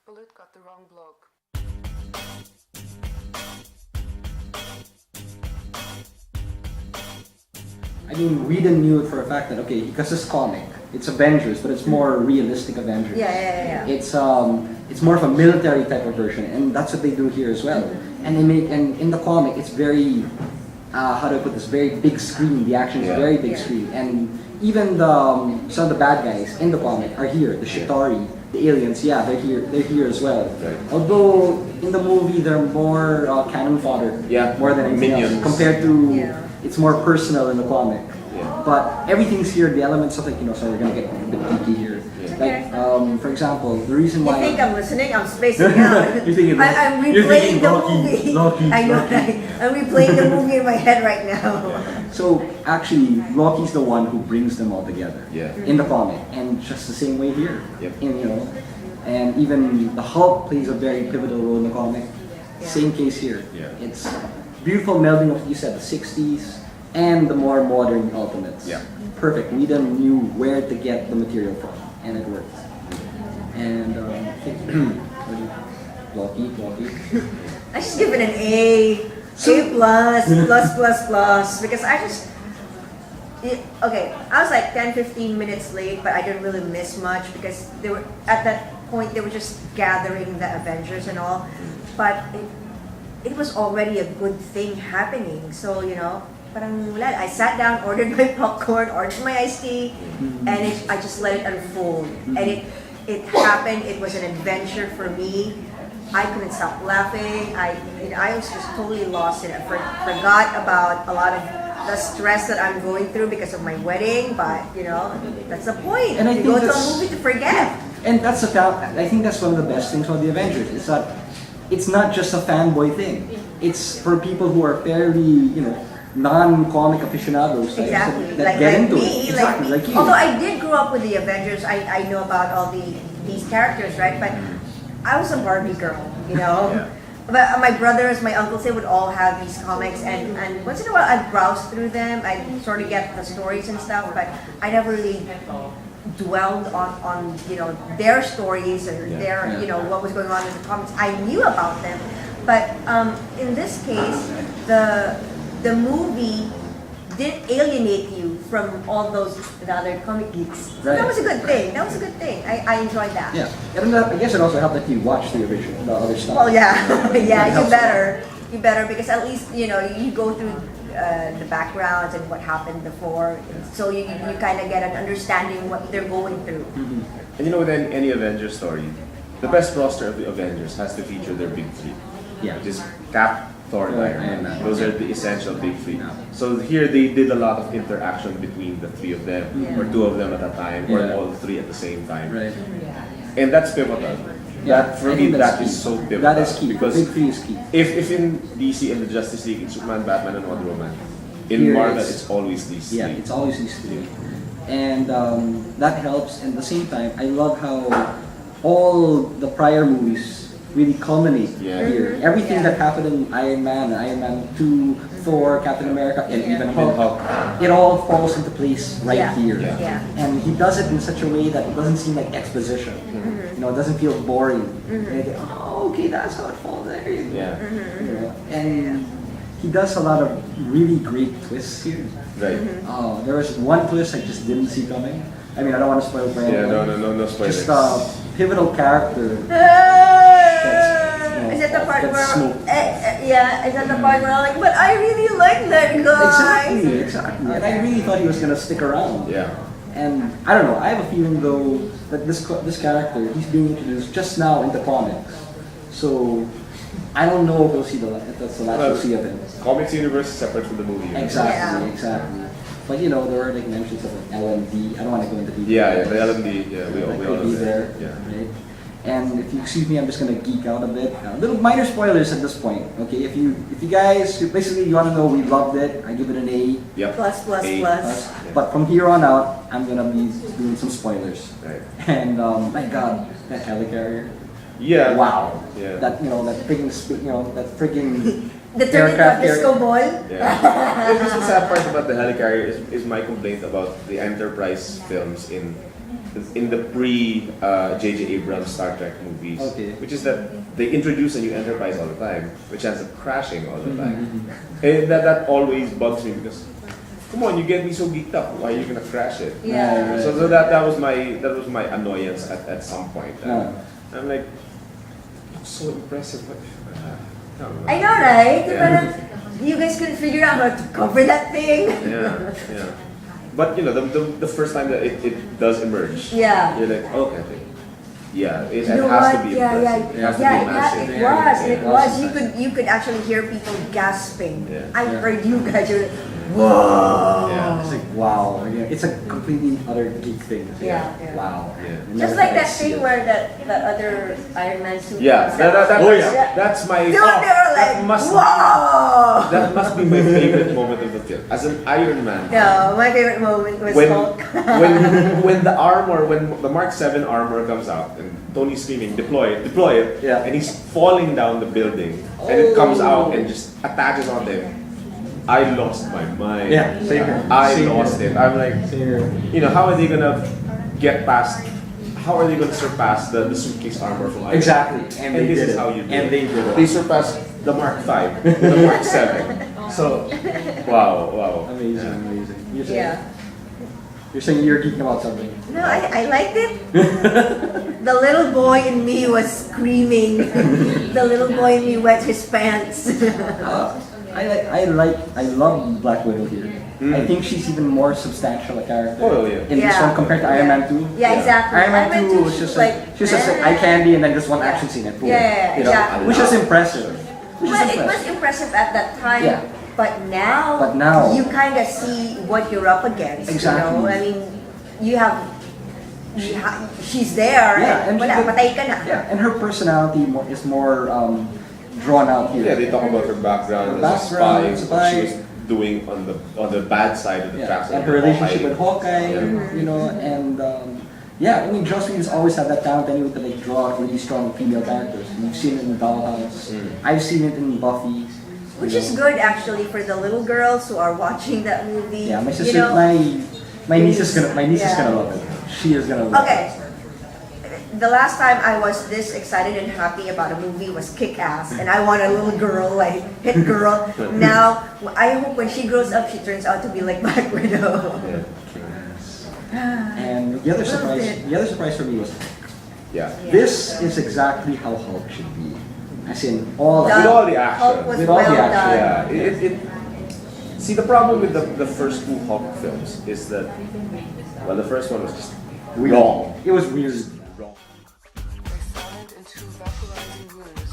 Balut got the wrong bloke. I mean, Whedon knew for a fact that okay, because it's comic, it's Avengers, but it's more realistic Avengers. Yeah. It's more of a military type of version, and that's what they do here as well. And in the comic, it's very how do I put this? Very big screen. The action is very big screen, and even some of the bad guys in the comic are here. The Chitauri, the aliens, they're here. They're here as well. Right. Although in the movie they're more cannon fodder, more than anything minions else, compared to it's more personal in the comic. Yeah. But everything's here. The elements of so we're gonna get a bit geeky here. Like for example, the reason why You think I'm listening? I'm spacing out. You're thinking I'm you're replaying thinking the Loki, movie. Loki, I know, Loki. right? I'm replaying the movie in my head right now. So actually, Loki's the one who brings them all together in the comic, and just the same way here. Yep. And even the Hulk plays a very pivotal role in the comic. Same case here. Yeah. It's beautiful melding of you said the '60s and the more modern Ultimates. Yeah. Perfect. We then knew where to get the material from, and it worked. And Loki. I just give it an A plus, because I was like 10-15 minutes late, but I didn't really miss much because they were at that point they were just gathering the Avengers and all, but it was already a good thing happening. So parang wala. I sat down, ordered my popcorn, ordered my iced tea, and I just let it unfold. And it happened. It was an adventure for me. I couldn't stop laughing. I was just totally lost in it. Forgot about a lot of the stress that I'm going through because of my wedding. But that's the point. And I you think go to a that's- movie to forget. And I think that's one of the best things about the Avengers. Is that it's not just a fanboy thing. It's for people who are fairly, non-comic aficionados Exactly. that get into me, it. Exactly, like you. Although I did grow up with the Avengers, I know about all these characters, right? But I was a Barbie girl, But my brothers, my uncles, they would all have these comics, and once in a while I'd browse through them. I'd sort of get the stories and stuff, but I never really dwelled on their stories or their what was going on in the comics. I knew about them, but in this case, the movie didn't alienate you from all the other comic geeks. So that was a good thing. I enjoyed that. Yeah, and I guess it also helped that you watch the original, the other stuff. Well, yeah, you helps. better because at least you go through the backgrounds and what happened before, so you kind of get an understanding what they're going through. And with any Avengers story, the best roster of the Avengers has to feature their big three. Yeah. Which is Cap, Thor, and Iron Iron Man. Man. Those are the essential big three. Yeah. So here they did a lot of interaction between the three of them, or two of them at a time, or Yeah. all three at the same time. Right. And that's pivotal. Yeah, For I me, think that's that is key. so pivotal. That is key. Because Big three is key. if in DC and the Justice League, it's Superman, Batman, and Wonder Woman. In Here Marvel, it's- it's always these Yeah, three. it's always these three. And that helps. And at the same time, I love how all the prior movies really culminate here. Everything that happened in Iron Man 2, Thor, Captain America, and even Hulk, it all falls into place right here. Yeah. And he does it in such a way that it doesn't seem like exposition. It doesn't feel boring. And you think, oh, okay, that's how it falls there. Yeah. And he does a lot of really great twists here. Right. There was one twist I just didn't see coming. I mean, I don't want to spoil it for Yeah, anyone. no spoilers. Just a pivotal character. Is that the part That's where? smoked. Is that the part where I'm like, but I really like that guy. Exactly. And I really thought he was gonna stick around. Yeah. And I don't know. I have a feeling though that this character he's being introduced just now in the comics. So I don't know if we'll see that's the last we'll see of him. Comics universe is separate from the movie universe. Exactly. But there were like mentions of an LMD. I don't want to go into detail. Yeah, the LMD. Yeah, we all could be know there. that. Yeah. Right? And if you excuse me, I'm just gonna geek out a bit. Little minor spoilers at this point. Okay, if you guys basically you want to know we loved it, I give it an A. Yep. Plus. But from here on out, I'm gonna be doing some spoilers. Right. And my God, that helicarrier. Yeah. Wow. Yeah. That that freaking The turn into a aircraft disco carrier. ball. Yeah. Just the sad part about the helicarrier is my complaint about the Enterprise films in in the pre J.J. Abrams Star Trek movies, Okay. which is that they introduce a new Enterprise all the time, which ends up crashing all the time. Mm-hmm. And that always bugs me because, come on, you get me so geeked up. Why are you gonna crash it? Yeah. So that was my annoyance at some point. I'm like, so impressive. But, I know, right? Yeah. Parang you guys couldn't figure out how to cover that thing. Yeah, yeah. But you know, the first time that it does emerge, Yeah. you're like, okay, yeah, it You know has what? to be Yeah, impressive. It has to be massive. it was. It Yeah. was. You could actually hear people gasping. Yeah. I Yeah. heard you guys. You're like, whoa. Yeah. It's like wow. Again, it's a completely other geek thing. Yeah, yeah. Wow. Yeah. You Just never like thought that I'd see thing it. where that other Iron Man suit. Yeah, comes out. Oh, yeah. that's my. Dude, they were like, that whoa. must be my favorite moment of the film. As an Iron Man, No, my favorite moment was when Hulk. when the armor, when the Mark 7 armor comes out and Tony's screaming, deploy it, Yeah. and he's falling down the building, and it comes out and just attaches on them. I lost my mind. Yeah, same here. I Same lost here. it. I'm like, Same here. you know, how are they gonna get past? How are they gonna surpass the suitcase armor from Iron Man? Exactly. And they this did is it. how you do And it. they did it. They surpassed the Mark 5 with the Mark 7. So, wow. Amazing, Yeah. amazing. Yeah. You're saying you're geeking about something. No, I liked it. The little boy in me was screaming. The little boy in me wet his pants. I love Black Widow here. I think she's even more substantial a character Oh, yeah. in this one compared to Iron Man 2. Yeah, exactly. Iron Man 2 was just like she's just like eye candy and then just one action scene and boom. Yeah, You know, exactly. which is impressive. Which Well, is it was impressive. impressive at that time. Yeah. But now, you kind of see what you're up against. Exactly. You know? I mean, you have, she's there, Yeah, and and wala, she- patay ka na. Yeah, and her personality is more drawn out here. Yeah, they talk about her background as a Background, spy, what spy. she was doing on the bad side of the tracks. And her relationship with Hawkeye, Yeah. you know, and yeah, I mean, Joss Whedon's always had that talent anyway to like draw out really strong female characters. You've seen it in Dollhouse. I've seen it in Buffy. Which you is know. good actually for the little girls who are watching that movie. Yeah, my you sister, know? my niece is gonna Yeah. love it. She is gonna love Okay. it. The last time I was this excited and happy about a movie was Kick-Ass, and I want a little girl, like hit girl. Now, I hope when she grows up, she turns out to be like Black Widow. And the other surprise for me was Yeah. this is exactly how Hulk should be. As in all Done. With all the action. Hulk was With all the well action, done. Yeah. See, the problem with the first two Hulk films is that, well, the first one was just weird. wrong. It was weird. Wrong. They fallen into vaporizing rooms